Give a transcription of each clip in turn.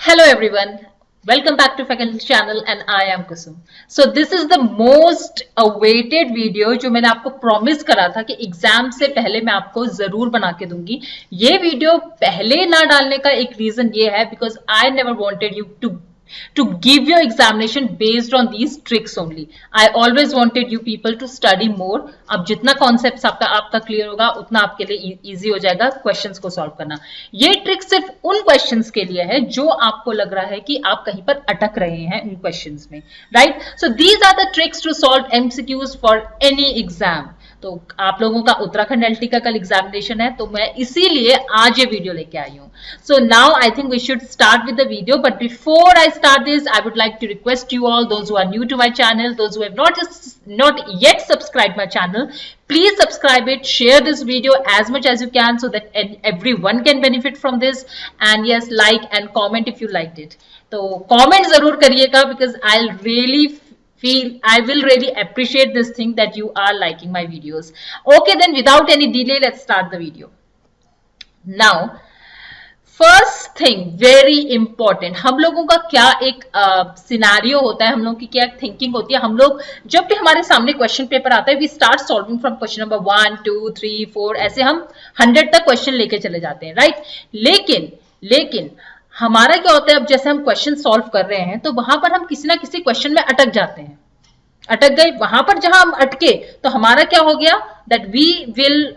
Hello everyone, welcome back to faculty channel and I am Kusum. So this is the most awaited video जो मैंने आपको promise करा था कि exam से पहले मैं आपको जरूर बना के दूंगी. ये वीडियो पहले ना डालने का एक रीजन ये है because I never wanted you to give your examination based on these tricks only. I always wanted you people to study more. अब जितना concepts आपका clear होगा उतना आपके लिए easy हो जाएगा questions को solve करना. ये trick सिर्फ उन questions के लिए है जो आपको लग रहा है कि आप कहीं पर अटक रहे हैं उन questions में, right? So these are the tricks to solve MCQs for any exam. तो आप लोगों का उत्तराखंड एलटी का कल एग्जामिनेशन है तो मैं इसीलिए आज ये वीडियो लेके आई हूँ. So now I think we should start with the video, but before I start this I would like to request you all, those who are new to my channel, those who have not yet subscribed my channel, please subscribe it, share this video as much as you can so that everyone can benefit from this, and yes, like and comment if you liked it. तो comment जरूर करिएगा because I will really appreciate this thing that you are liking my videos. Okay, then without any delay, let's start the video. Now, first thing, very important, हम लोगों का क्या एक scenario होता है, हम लोगों की क्या थिंकिंग होती है. हम लोग जब भी हमारे सामने क्वेश्चन पेपर आता है, we start solving from question number 1 2 3 4, ऐसे हम 100 तक क्वेश्चन लेके चले जाते हैं, राइट? लेकिन हमारा क्या होता है, अब जैसे हम क्वेश्चन सॉल्व कर रहे हैं तो वहां पर हम किसी ना किसी क्वेश्चन में अटक जाते हैं, अटक गए. वहां पर जहां हम अटके तो हमारा क्या हो गया, that we will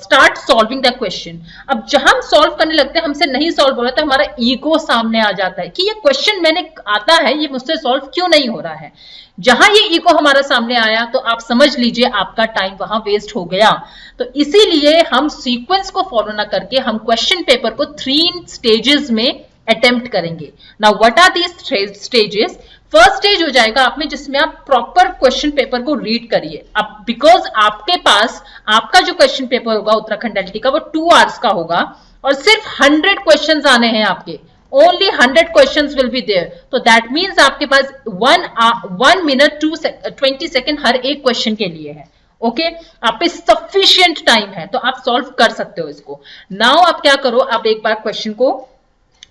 start solving the question. अब जहां हम सॉल्व करने लगते हैं, हमसे नहीं सॉल्व हो रहा तो हमारा ईगो सामने आ जाता है कि ये क्वेश्चन मैंने आता है, ये मुझसे सॉल्व क्यों नहीं हो रहा है. जहां ये ईगो हमारा सामने आया तो आप समझ लीजिए आपका टाइम वहां वेस्ट हो गया. तो इसीलिए हम सीक्वेंस को फॉलो ना करके हम क्वेश्चन पेपर को 3 स्टेजेस में अटेम्प्ट करेंगे. Now what are these stages? First stage हो जाएगा आप में जिसमें आप प्रॉपर क्वेश्चन पेपर को रीड करिए. अब बिकॉज आपके पास आपका जो क्वेश्चन पेपर होगा उत्तराखंड एलटी का वो 2 आवर्स का होगा और सिर्फ 100 क्वेश्चंस आने हैं आपके. Only 100 questions will be there. तो that means आपके पास 1 minute 20 सेकेंड हर एक क्वेश्चन के लिए है. ओके, आप पे सफिशियंट टाइम है तो आप सॉल्व कर सकते हो इसको. नाउ आप क्या करो, आप एक बार क्वेश्चन को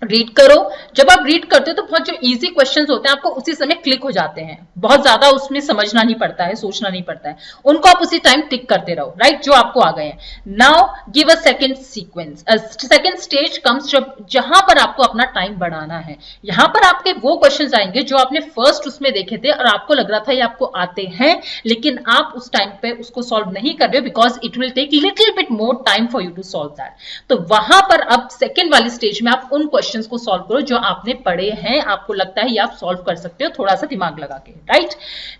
रीड करो. जब आप रीड करते हो तो बहुत जो इजी क्वेश्चंस होते हैं आपको उसी समय क्लिक हो जाते हैं, बहुत ज्यादा उसमें समझना नहीं पड़ता है, सोचना नहीं पड़ता है, उनको आप उसी टाइम टिक करते रहो, राइट? जो आपको आ गए हैं. Now give a second sequence. Second stage comes जहां पर आपको अपना टाइम बढ़ाना है. यहां पर आपके वो क्वेश्चंस आएंगे जो आपने फर्स्ट उसमें देखे थे और आपको लग रहा था ये आपको आते हैं, लेकिन आप उस टाइम पे उसको सॉल्व नहीं कर रहे हो because it will take little bit more time for you to solve that. तो वहां पर अब सेकेंड वाली स्टेज में आप उन क्वेश्चंस को सॉल्व करो जो आपने पढ़े हैं, आपको लगता है ये आप सॉल्व कर सकते हो थोड़ा सा दिमाग लगा के, राइट?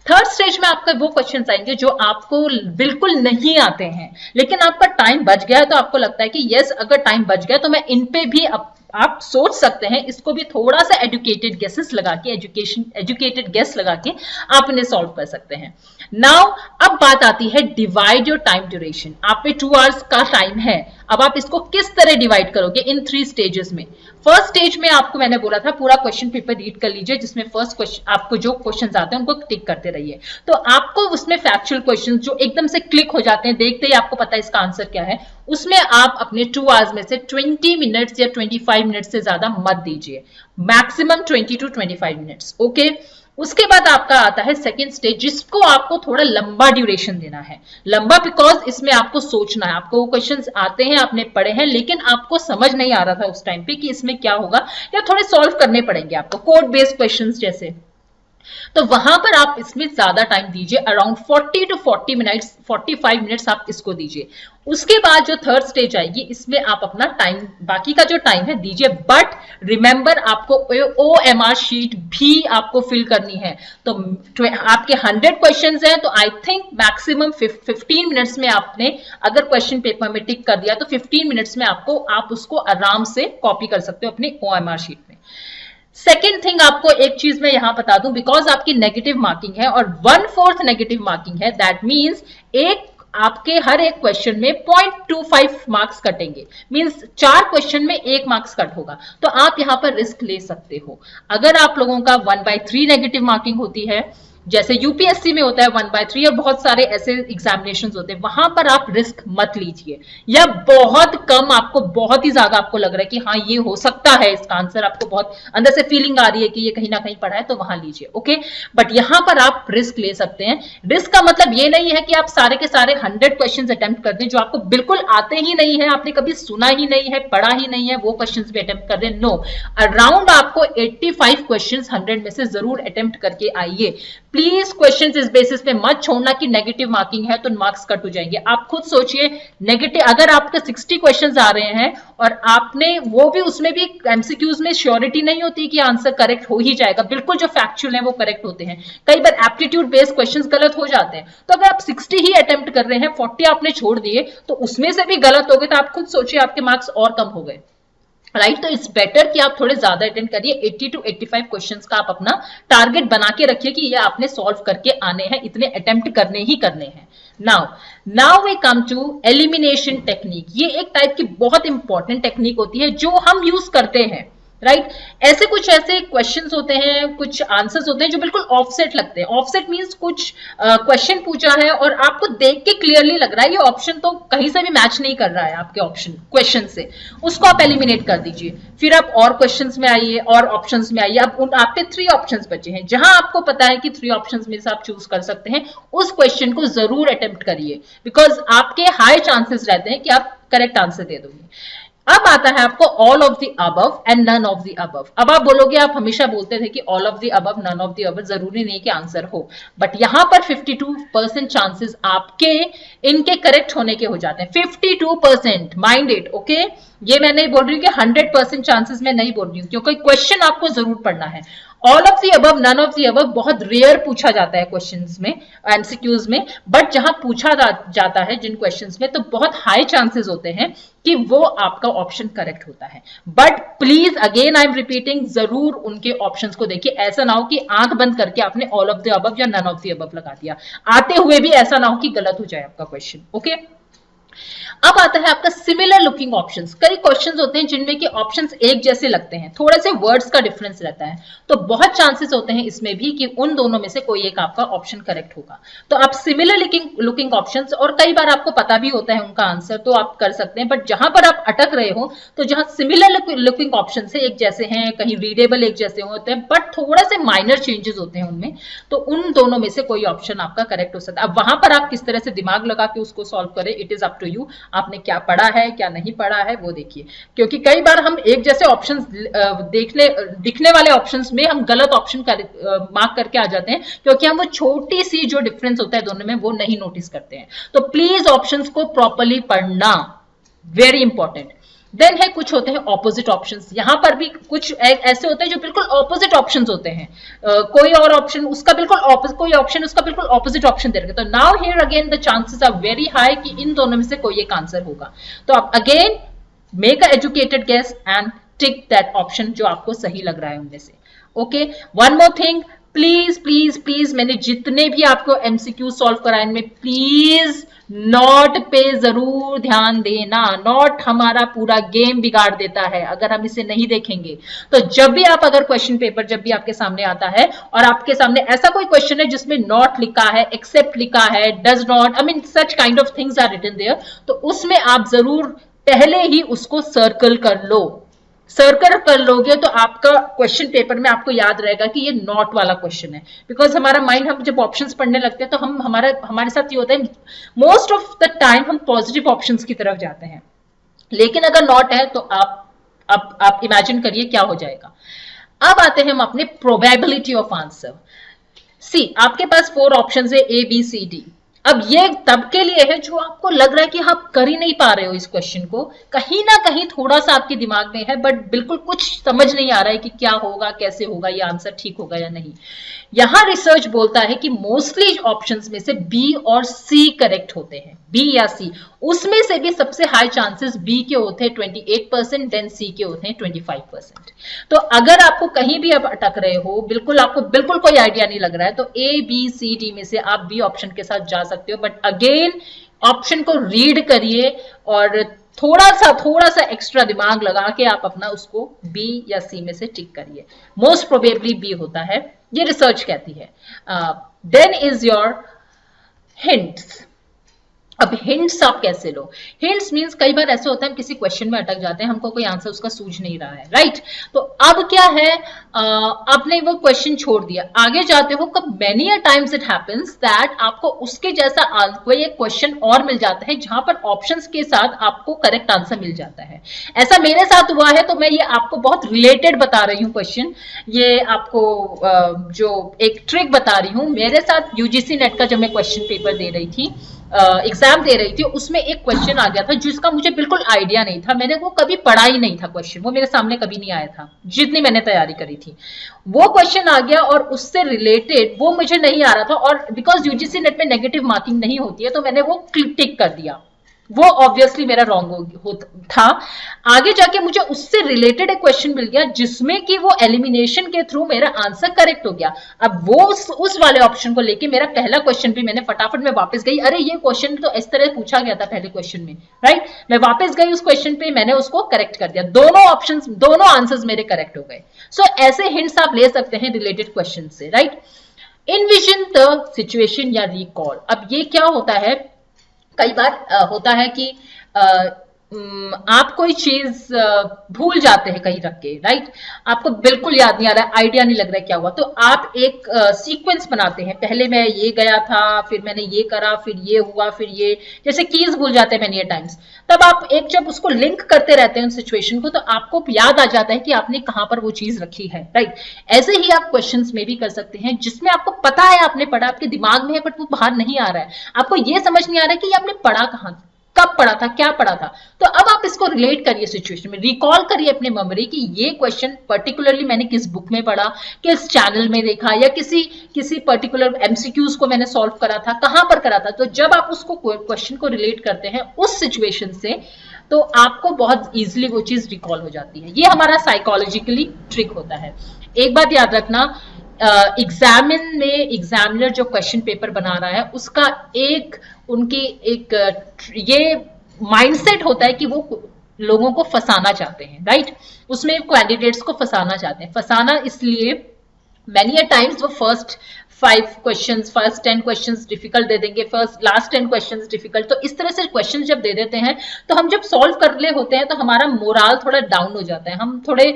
थर्ड स्टेज में आपके वो क्वेश्चंस आएंगे जो आपको बिल्कुल नहीं आते हैं लेकिन आपका टाइम बच गया है, तो आपको लगता है कि यस अगर टाइम बच गया तो मैं इन पे भी आप सोच सकते हैं, इसको भी थोड़ा सा एजुकेटेड गेसेस लगा के एजुकेटेड गेस लगा के आप इन्हें सॉल्व कर सकते हैं. नाउ अब बात आती है डिवाइड योर टाइम ड्यूरेशन. आप पे 2 आवर्स का टाइम है, अब आप इसको किस तरह डिवाइड करोगे इन 3 स्टेजेस में. फर्स्ट स्टेज में आपको मैंने बोला था पूरा क्वेश्चन पेपर रीड कर लीजिए जिसमें फर्स्ट क्वेश्चन आपको जो क्वेश्चंस आते हैं उनको टिक करते रहिए. तो आपको उसमें फैक्चुअल क्वेश्चंस जो एकदम से क्लिक हो जाते हैं, देखते ही आपको पता है इसका आंसर क्या है, उसमें आप अपने 2 आवर्स में से 20 मिनट्स या 25 मिनट्स से ज्यादा मत दीजिए, मैक्सिमम 20 to 25 मिनट्स. ओके, उसके बाद आपका आता है सेकेंड स्टेज जिसको आपको थोड़ा लंबा ड्यूरेशन देना है. लंबा बिकॉज इसमें आपको सोचना है, आपको वो क्वेश्चंस आते हैं, आपने पढ़े हैं, लेकिन आपको समझ नहीं आ रहा था उस टाइम पे कि इसमें क्या होगा या थोड़े सॉल्व करने पड़ेंगे आपको, कोड बेस्ड क्वेश्चंस जैसे. तो वहां पर आप इसमें ज्यादा टाइम दीजिए, अराउंड 40 to 40 मिनट्स 45 मिनट्स आप इसको दीजिए. उसके बाद जो थर्ड स्टेज आएगी इसमें आप अपना टाइम, बाकी का जो टाइम है दीजिए, बट रिमेंबर आपको OMR शीट भी आपको फिल करनी है. तो आपके 100 क्वेश्चंस हैं तो आई थिंक मैक्सिमम 15 मिनट्स में आपने अगर क्वेश्चन पेपर में टिक कर दिया तो 15 मिनट्स में आप उसको आराम से कॉपी कर सकते हो अपने OMR शीट में. सेकेंड थिंग आपको एक चीज मैं यहां बता दूं, बिकॉज आपकी नेगेटिव मार्किंग है और 1/4 नेगेटिव मार्किंग है, दैट मीन्स आपके हर एक क्वेश्चन में 0.25 मार्क्स कटेंगे. मींस 4 क्वेश्चन में 1 मार्क्स कट होगा. तो आप यहां पर रिस्क ले सकते हो. अगर आप लोगों का 1/3 नेगेटिव मार्किंग होती है जैसे यूपीएससी में होता है 1/3 और बहुत सारे ऐसे एग्जामिनेशंस होते हैं, वहां पर आप रिस्क मत लीजिए। या बहुत कम आपको, बहुत ही ज्यादा आपको लग रहा है कि हाँ ये हो सकता है, इसका आंसर आपको बहुत अंदर से फीलिंग आ रही है कि ये कहीं ना कहीं पढ़ा है, तो वहां लीजिए। ओके, बट यहां पर आप रिस्क ले सकते हैं। रिस्क का मतलब ये नहीं है कि आप सारे के सारे 100 क्वेश्चन अटेम्प्ट कर दें जो आपको बिल्कुल आते ही नहीं है, आपने कभी सुना ही नहीं है, पढ़ा ही नहीं है, वो क्वेश्चन भी अटेम्प्ट कर दें। नो, अराउंड आपको 85 क्वेश्चन 100 में से जरूर अटेम्प्ट करके आइए। प्लीज क्वेश्चन इस बेसिस पे मत छोड़ना कि नेगेटिव मार्किंग है तो मार्क्स कट हो जाएंगे। आप खुद सोचिए, नेगेटिव अगर आपके 60 क्वेश्चंस आ रहे हैं और आपने वो भी, उसमें भी एमसीक्यूज में श्योरिटी नहीं होती कि आंसर करेक्ट हो ही जाएगा। बिल्कुल जो फैक्चुअल है वो करेक्ट होते हैं, कई बार एप्टीट्यूड बेस्ड क्वेश्चंस गलत हो जाते हैं। तो अगर आप 60 ही अटेम्प्ट कर रहे हैं, 40 आपने छोड़ दिए, तो उसमें से भी गलत हो गए, तो आप खुद सोचिए आपके मार्क्स और कम हो गए। राइट, तो इट्स बेटर कि आप थोड़े ज्यादा अटेंड करिए। 80 to 85 क्वेश्चंस का आप अपना टारगेट बना के रखिए कि ये आपने सॉल्व करके आने हैं, इतने अटेम्प्ट करने ही करने हैं। Now we come to elimination technique. ये एक टाइप की बहुत इंपॉर्टेंट टेक्निक होती है जो हम यूज करते हैं। राइट, ऐसे कुछ ऐसे क्वेश्चंस होते हैं, कुछ आंसर्स होते हैं जो बिल्कुल ऑफसेट लगते हैं। ऑफसेट मींस कुछ क्वेश्चन पूछा है और आपको देख के क्लियरली लग रहा है ये ऑप्शन तो कहीं से भी मैच नहीं कर रहा है आपके ऑप्शन क्वेश्चन से, उसको आप एलिमिनेट कर दीजिए। फिर आप और क्वेश्चंस में आइए और ऑप्शंस में आइए। अब आपके 3 ऑप्शंस बचे हैं, जहां आपको पता है कि 3 ऑप्शंस में से आप चूज कर सकते हैं, उस क्वेश्चन को जरूर अटेम्प्ट करिए, बिकॉज आपके हाई चांसेस रहते हैं कि आप करेक्ट आंसर दे दोगे। अब आता है आपको all of the above and none of the above. अब आप बोलोगे, आप हमेशा बोलते थे कि all of the above none of the above, जरूरी नहीं कि आंसर हो, बट यहां पर 52% चांसेस आपके इनके करेक्ट होने के हो जाते हैं। 52%, माइंड इट। ओके, ये मैं नहीं बोल रही हूँ कि 100% चांसेस मैं नहीं बोल रही हूँ, क्योंकि क्वेश्चन आपको जरूर पढ़ना है। All of the above, none of the above बहुत रेयर पूछा जाता है क्वेश्चंस में, एमसीक्यूज में, बट जहां पूछा जाता है जिन क्वेश्चंस में, तो बहुत हाई चांसेस होते हैं कि वो आपका ऑप्शन करेक्ट होता है। But please again I am repeating, जरूर उनके ऑप्शंस को देखिए। ऐसा ना हो कि आंख बंद करके आपने ऑल ऑफ द अबव या नन ऑफ द अबव लगा दिया, आते हुए भी ऐसा ना हो कि गलत हो जाए आपका क्वेश्चन। ओके, अब आता है आपका सिमिलर लुकिंग ऑप्शंस। कई क्वेश्चंस होते हैं जिनमें कि ऑप्शंस एक जैसे लगते हैं, थोड़े से वर्ड्स का डिफरेंस रहता है, तो बहुत चांसेस होते हैं इसमें भी कि उन दोनों में से कोई एक आपका ऑप्शन करेक्ट होगा। तो आप सिमिलर लुकिंग ऑप्शंस, और कई बार आपको पता भी होता है उनका आंसर, तो आप कर सकते हैं। बट जहां पर आप अटक रहे हो, तो जहां सिमिलर लुकिंग ऑप्शन से एक जैसे हैं, कहीं रीडेबल एक जैसे होते हैं, बट थोड़ा से माइनर चेंजेस होते हैं उनमें, तो उन दोनों में से कोई ऑप्शन आपका करेक्ट हो सकता है। अब वहां पर आप किस तरह से दिमाग लगा के उसको सॉल्व करें, it is up to you. आपने क्या पढ़ा है, क्या नहीं पढ़ा है, वो देखिए। क्योंकि कई बार हम एक जैसे ऑप्शंस दिखने वाले ऑप्शंस में हम गलत ऑप्शन मार्क करके आ जाते हैं, क्योंकि हम वो छोटी सी जो डिफरेंस होता है दोनों में वो नहीं नोटिस करते हैं। तो प्लीज ऑप्शंस को प्रॉपर्ली पढ़ना, वेरी इंपॉर्टेंट। देन है कुछ होते हैं ऑपोजिट ऑप्शंस। यहां पर भी कुछ ऐसे होते हैं जो बिल्कुल ऑपोजिट ऑप्शंस होते हैं। कोई और ऑप्शन उसका बिल्कुल कोई ऑप्शन उसका बिल्कुल ऑपोजिट ऑप्शन दे रखे, तो now here again the chances are very high कि इन दोनों में से कोई एक आंसर होगा। तो आप again make a educated guess and tick that option जो आपको सही लग रहा है उनमें से। Okay, one more thing, please please please, मैंने जितने भी आपको एमसीक्यू सॉल्व कराए इनमें प्लीज नॉट पे जरूर ध्यान देना। नॉट हमारा पूरा गेम बिगाड़ देता है अगर हम इसे नहीं देखेंगे। तो जब भी आप, अगर क्वेश्चन पेपर जब भी आपके सामने आता है और आपके सामने ऐसा कोई क्वेश्चन है जिसमें नॉट लिखा है, एक्सेप्ट लिखा है, does not, I mean such kind of things are written there, तो उसमें आप जरूर पहले ही उसको सर्कल कर लो। सर्कल कर लोगे तो आपका क्वेश्चन पेपर में आपको याद रहेगा कि ये नॉट वाला क्वेश्चन है। बिकॉज हमारा माइंड, हम जब ऑप्शंस पढ़ने लगते हैं तो हम हमारे साथ ये होता है, मोस्ट ऑफ द टाइम हम पॉजिटिव ऑप्शंस की तरफ जाते हैं, लेकिन अगर नॉट है तो आप इमेजिन करिए क्या हो जाएगा। अब आते हैं हम अपने प्रोबेबिलिटी ऑफ आंसर। सी, आपके पास 4 ऑप्शंस है, ए बी सी डी। अब ये तब के लिए है जो आपको लग रहा है कि आप कर ही नहीं पा रहे हो इस क्वेश्चन को, कहीं ना कहीं थोड़ा सा आपके दिमाग में है, बट बिल्कुल कुछ समझ नहीं आ रहा है कि क्या होगा, कैसे होगा, ये आंसर ठीक होगा या नहीं। यहां रिसर्च बोलता है कि मोस्टली ऑप्शंस में से बी और सी करेक्ट होते हैं, बी या सी। उसमें से भी सबसे हाई चांसेस बी के होते हैं 28%, देन सी के होते हैं 25%। तो अगर आपको कहीं भी अब अटक रहे हो, आपको बिल्कुल कोई आइडिया नहीं लग रहा है, तो ए बी सी डी में से आप बी ऑप्शन के साथ जा सकते हो। बट अगेन ऑप्शन को रीड करिए और थोड़ा सा एक्स्ट्रा दिमाग लगा के आप अपना उसको बी या सी में से टिक करिए। मोस्ट प्रोबेबली बी होता है, ये रिसर्च कहती है। Then is your hints. अब हिंट्स आप कैसे लो? हिंट्स मींस कई बार ऐसे होता है हम किसी क्वेश्चन में अटक जाते हैं, हमको कोई आंसर उसका सूझ नहीं रहा है, राइट? तो अब क्या है, आपने वो क्वेश्चन छोड़ दिया, आगे जाते हो, कब many a times it happens that आपको उसके जैसा कोई एक क्वेश्चन और मिल जाता है जहां पर ऑप्शंस के साथ आपको करेक्ट आंसर मिल जाता है। ऐसा मेरे साथ हुआ है, तो मैं ये आपको बहुत रिलेटेड बता रही हूँ क्वेश्चन, ये आपको जो एक ट्रिक बता रही हूँ। मेरे साथ यूजीसी नेट का जब मैं क्वेश्चन पेपर दे रही थी, एग्जाम दे रही थी, उसमें एक क्वेश्चन आ गया था जिसका मुझे बिल्कुल आइडिया नहीं था, मैंने वो कभी पढ़ा ही नहीं था, क्वेश्चन वो मेरे सामने कभी नहीं आया था जितनी मैंने तैयारी करी थी। वो क्वेश्चन आ गया और उससे रिलेटेड वो मुझे नहीं आ रहा था, और बिकॉज यूजीसी नेट में नेगेटिव मार्किंग नहीं होती है तो मैंने वो टिक कर दिया, वो ऑब्वियसली मेरा रॉन्ग था। आगे जाके मुझे उससे रिलेटेड एक क्वेश्चन मिल गया जिसमें कि वो एलिमिनेशन के थ्रू मेरा आंसर करेक्ट हो गया। अब वो उस वाले ऑप्शन को लेके मेरा पहला क्वेश्चन भी मैंने फटाफट में वापस गई, अरे ये क्वेश्चन तो इस तरह पूछा गया था पहले क्वेश्चन में, राइट? मैं वापस गई उस क्वेश्चन पे, मैंने उसको करेक्ट कर दिया, दोनों ऑप्शंस, दोनों आंसर्स मेरे करेक्ट हो गए। सो ऐसे हिंट्स आप ले सकते हैं रिलेटेड क्वेश्चन से, राइट? इनविजन द सिचुएशन या रिकॉल। अब ये क्या होता है, कई बार होता है कि आप कोई चीज भूल जाते हैं कहीं रख के, राइट? आपको बिल्कुल याद नहीं आ रहा है, आइडिया नहीं लग रहा है क्या हुआ, तो आप एक सीक्वेंस बनाते हैं, पहले मैं ये गया था, फिर मैंने ये करा, फिर ये हुआ, फिर ये, जैसे कीज भूल जाते हैं मैनी टाइम्स। तब आप एक जब उसको लिंक करते रहते हैं उन सिचुएशन को, तो आपको याद आ जाता है कि आपने कहां पर वो चीज रखी है, राइट? ऐसे ही आप क्वेश्चंस में भी कर सकते हैं जिसमें आपको पता है आपने पढ़ा, आपके दिमाग में है, बट वो बाहर नहीं आ रहा है, आपको ये समझ नहीं आ रहा है कि आपने पढ़ा कहां, कब पढ़ा था, क्या पढ़ा था। तो अब आप इसको रिलेट करिए सिचुएशन में, रिकॉल करिए अपने मेमोरी कि ये क्वेश्चन पर्टिकुलरली मैंने किस बुक में पढ़ा, किस चैनल में देखा, या किसी पर्टिकुलर एमसीक्यूज को मैंने सॉल्व करा था, कहां पर करा था। तो जब आप उसको क्वेश्चन को रिलेट करते हैं उस सिचुएशन से, तो आपको बहुत इजीली वो चीज रिकॉल हो जाती है। ये हमारा साइकोलॉजिकली ट्रिक होता है। एक बात याद रखना, एग्जामिन में एग्जामिनर जो क्वेश्चन पेपर बना रहा है उसका उनकी एक ये माइंडसेट होता है कि वो लोगों को फंसाना चाहते हैं, राइट? उसमें कैंडिडेट्स को फंसाना चाहते हैं। फंसाना इसलिए मैनी अ टाइम्स वो first 5 questions, first 10 questions difficult दे देंगे, फर्स्ट लास्ट 10 क्वेश्चंस डिफिकल्ट। तो इस तरह से क्वेश्चंस जब दे देते हैं, तो हम जब सॉल्व कर ले होते हैं तो हमारा मोराल थोड़ा डाउन हो जाता है, हम थोड़े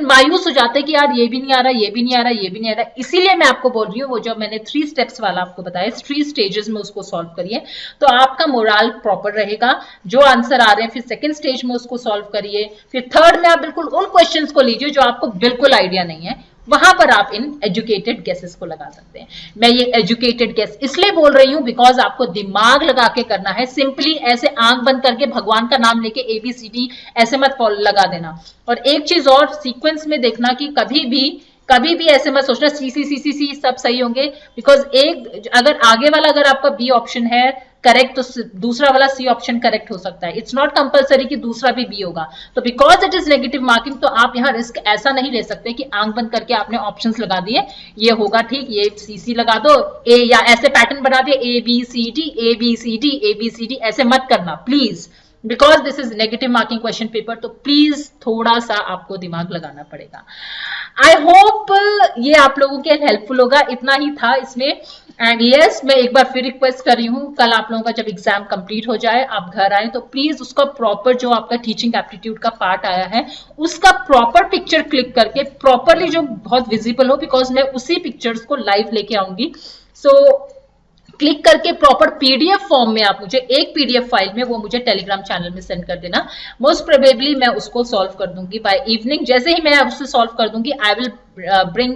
मायूस हो जाते हैं कि यार ये भी नहीं आ रहा, ये भी नहीं आ रहा, ये भी नहीं आ रहा। इसीलिए मैं आपको बोल रही हूँ, वो जो मैंने 3 स्टेप्स वाला आपको बताया, 3 स्टेजेस में उसको सॉल्व करिए, तो आपका मोराल प्रॉपर रहेगा। जो आंसर आ रहे हैं फिर सेकंड स्टेज में उसको सॉल्व करिए, फिर थर्ड में आप बिल्कुल उन क्वेश्चंस को लीजिए जो आपको बिल्कुल आइडिया नहीं है, वहां पर आप इन एजुकेटेड गेसेस को लगा सकते हैं। मैं ये एजुकेटेड गेस इसलिए बोल रही हूं बिकॉज आपको दिमाग लगा के करना है, सिंपली ऐसे आंख बंद करके भगवान का नाम लेके ABCD ऐसे मत लगा देना। और एक चीज और सीक्वेंस में देखना कि कभी भी ऐसे मत सोचना सी सब सही होंगे, बिकॉज एक अगर आगे वाला अगर आपका बी ऑप्शन है करेक्ट, तो दूसरा वाला सी ऑप्शन करेक्ट हो सकता है। इट्स नॉट कंपलसरी कि दूसरा भी बी होगा। तो because it is negative marking, तो आप यहाँ रिस्क ऐसा नहीं ले सकते कि आंख बंद करके आपने ऑप्शंस लगा दिए, ये होगा ठीक, ये CC लगा दो, ए, या ऐसे पैटर्न बना दिए ABCD ऐसे मत करना please, because this is negative marking question paper. तो प्लीज थोड़ा सा आपको दिमाग लगाना पड़ेगा। आई होप ये आप लोगों के हेल्पफुल होगा। इतना ही था इसमें। एंड यस, मैं एक बार फिर रिक्वेस्ट कर रही हूँ, कल आप लोगों का जब एग्जाम कंप्लीट हो जाए, आप घर आए, तो प्लीज उसका प्रॉपर जो आपका टीचिंग एप्टीट्यूड का पार्ट आया है उसका प्रॉपर पिक्चर क्लिक करके प्रॉपरली जो बहुत विजिबल हो, बिकॉज मैं उसी पिक्चर्स को लाइव लेके आऊंगी। सो क्लिक करके प्रॉपर PDF फॉर्म में आप मुझे एक PDF फाइल में वो मुझे टेलीग्राम चैनल में सेंड कर देना। मोस्ट प्रोबेबली मैं उसको सॉल्व कर दूंगी बाय इवनिंग। जैसे ही मैं उससे सॉल्व कर दूंगी, आई विल ब्रिंग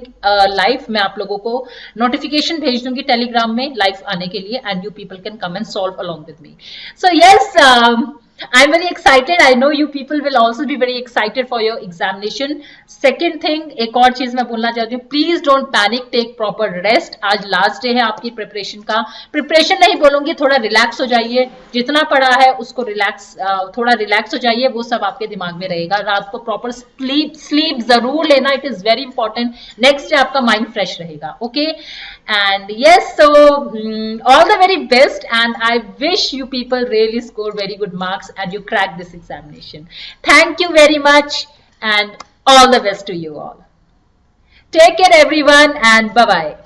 लाइव, मैं आप लोगों को नोटिफिकेशन भेज दूंगी टेलीग्राम में लाइव आने के लिए, and you people can come and solve along with me. So yes, I'm very excited. I know you people will also be very excited for your examination. Second thing, एक और चीज मैं बोलना चाहती हूँ, please don't panic, take proper rest. आज last day है आपकी प्रिपरेशन का. प्रिपरेशन नहीं बोलूंगी, थोड़ा रिलैक्स हो जाइए. जितना पढ़ा है उसको रिलैक्स, थोड़ा रिलैक्स हो जाइए, वो सब आपके दिमाग में रहेगा. रात को प्रॉपर स्लीप जरूर लेना, it is very important. Next day आपका माइंड फ्रेश रहेगा. Okay, and yes, so all the very best, and I wish you people really score very good marks and you crack this examination. Thank you very much, and all the best to you all. Take care everyone, and bye bye.